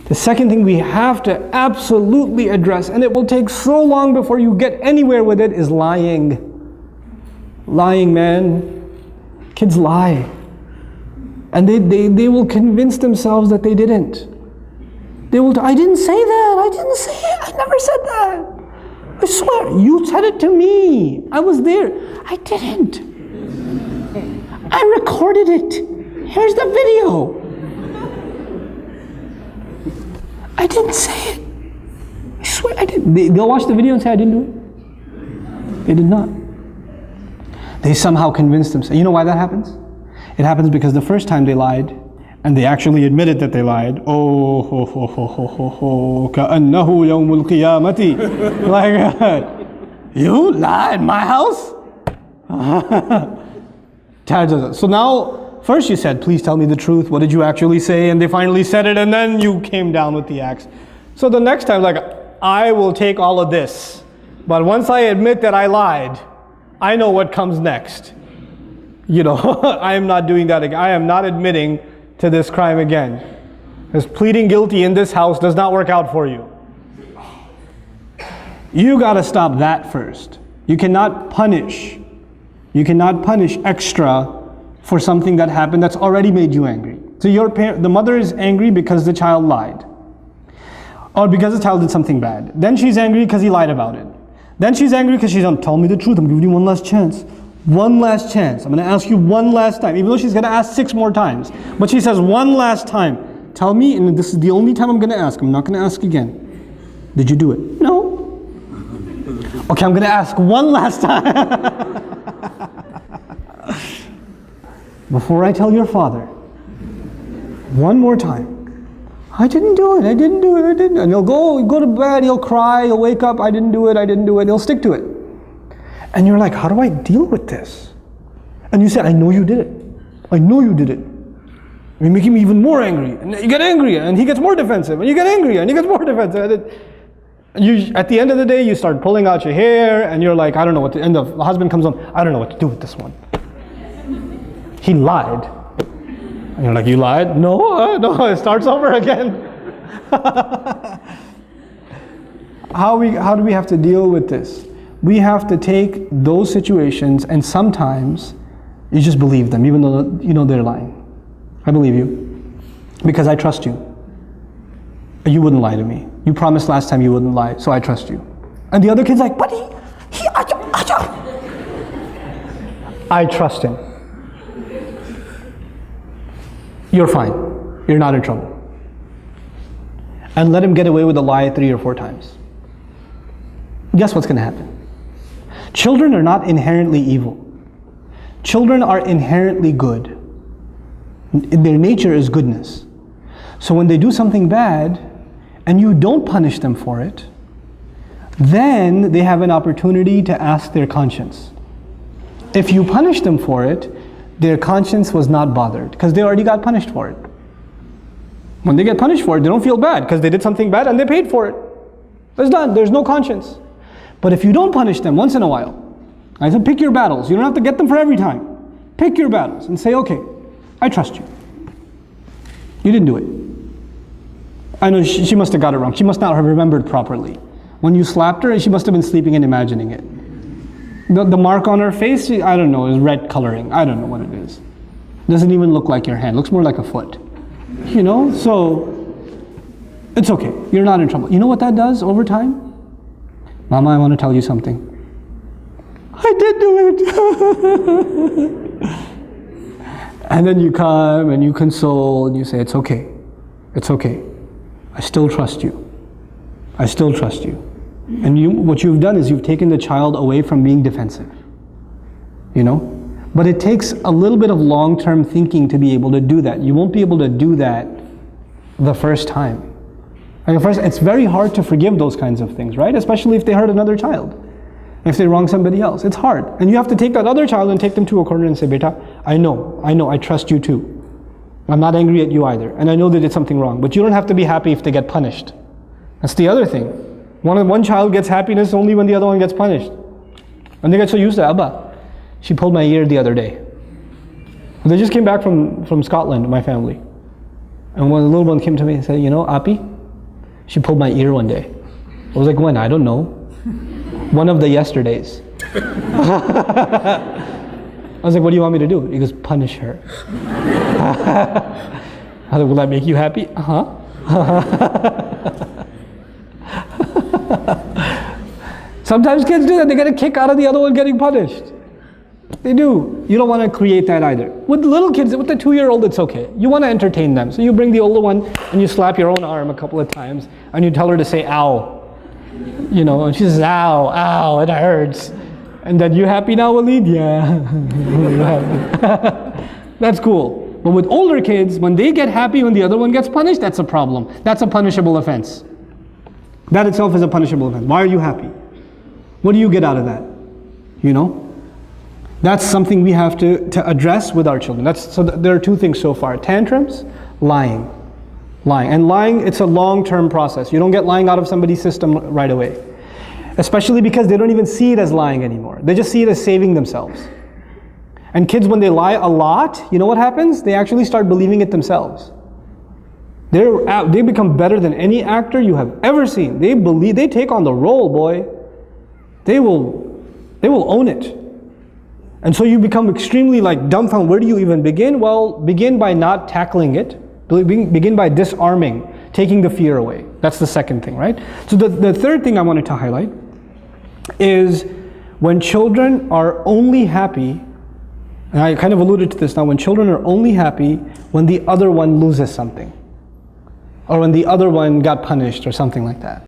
The second thing we have to absolutely address, and it will take so long before you get anywhere with it, is lying. Lying, man. Kids lie. And they will convince themselves that they didn't. They will, I didn't say that, I didn't say it, I never said that. I swear, you said it to me. I was there. I didn't. I recorded it. Here's the video. I didn't say it. I swear I didn't. They'll watch the video and say I didn't do it. They did not. They somehow convinced themselves. You know why that happens? It happens because the first time they lied, and they actually admitted that they lied. Oh, ho, ho, ho, ho, ho, ho, ka'annahu yawmul qiyamati. Like, you lie in my house? So now, first you said, please tell me the truth. What did you actually say? And they finally said it, and then you came down with the axe. So the next time, like, I will take all of this. But once I admit that I lied, I know what comes next. You know, I am not doing that again. I am not admitting to this crime again. Because pleading guilty in this house does not work out for you. You got to stop that first. You cannot punish. You cannot punish extra for something that happened that's already made you angry. So the mother is angry because the child lied. Or because the child did something bad. Then she's angry because he lied about it. Then she's angry because she's tell me the truth. I'm giving you one last chance. One last chance. I'm going to ask you one last time. Even though she's going to ask 6 more times. But she says one last time. Tell me, and this is the only time I'm going to ask. I'm not going to ask again. Did you do it? No. Okay, I'm going to ask one last time. Before I tell your father. One more time. I didn't do it, I didn't do it, I didn't. And he'll go to bed, he'll cry, he'll wake up, I didn't do it, I didn't do it. He'll stick to it. And you're like, how do I deal with this? And you say, I know you did it. I know you did it. You're making me even more angry. And you get angrier, and he gets more defensive. And you get angrier, and he gets more defensive. And at the end of the day, you start pulling out your hair, and you're like, I don't know what to, and the husband comes home, I don't know what to do with this one. He lied. And you're like, you lied? No, it starts over again. How do we have to deal with this? We have to take those situations, and sometimes you just believe them, even though you know they're lying. I believe you because I trust you. You wouldn't lie to me. You promised last time you wouldn't lie, so I trust you. And the other kid's like, but I trust him. You're fine. You're not in trouble. And let him get away with a lie 3 or 4 times. Guess what's going to happen? Children are not inherently evil. Children are inherently good. Their nature is goodness. So when they do something bad and you don't punish them for it, then they have an opportunity to ask their conscience. If you punish them for it, their conscience was not bothered because they already got punished for it. When they get punished for it, they don't feel bad because they did something bad and they paid for it. It's done. There's no conscience. But if you don't punish them once in a while, I said pick your battles. You don't have to get them for every time. Pick your battles and say, okay, I trust you. You didn't do it. I know she must have got it wrong. She must not have remembered properly. When you slapped her, she must have been sleeping and imagining it. The mark on her face, I don't know, is red coloring. I don't know what it is. Doesn't even look like your hand. Looks more like a foot. You know, so it's okay. You're not in trouble. You know what that does over time? Mama, I want to tell you something. I did do it. And then you come and you console and you say, it's okay. It's okay. I still trust you. I still trust you. And what you've done is you've taken the child away from being defensive. You know? But it takes a little bit of long-term thinking to be able to do that. You won't be able to do that the first time. Like first, it's very hard to forgive those kinds of things, right? Especially if they hurt another child. If they wrong somebody else. It's hard. And you have to take that other child and take them to a corner and say, Beta, I know, I trust you too. I'm not angry at you either. And I know they did something wrong. But you don't have to be happy if they get punished. That's the other thing. One child gets happiness only when the other one gets punished. And they get so used to Abba. She pulled my ear the other day. They just came back from Scotland, my family. And when the little one came to me and said, you know, Api, She pulled my ear one day. I was like, when? I don't know. One of the yesterdays. I was like, what do you want me to do? He goes, punish her. I was like, will that make you happy? Uh-huh. Sometimes kids do that. They get a kick out of the other one getting punished. They do. You don't want to create that either. With little kids, with the 2-year-old, it's okay. You want to entertain them. So you bring the older one and you slap your own arm a couple of times and you tell her to say, ow. You know, and she says, ow, ow, it hurts. And then, you happy now, Walid? Yeah. That's cool. But with older kids, when they get happy when the other one gets punished, that's a problem. That's a punishable offense. That itself is a punishable offense. Why are you happy? What do you get out of that? You know? That's something we have to address with our children. There are 2 things so far. Tantrums, lying. Lying. And lying, it's a long-term process. You don't get lying out of somebody's system right away. Especially because they don't even see it as lying anymore. They just see it as saving themselves. And kids, when they lie a lot, you know what happens? They actually start believing it themselves. They become better than any actor you have ever seen. They take on the role, boy. They will own it. And so you become extremely dumbfounded. Where do you even begin? Well, begin by not tackling it. Begin by disarming, taking the fear away. That's the second thing, right? So the third thing I wanted to highlight is when children are only happy, and I kind of alluded to this now, when children are only happy when the other one loses something, or when the other one got punished or something like that.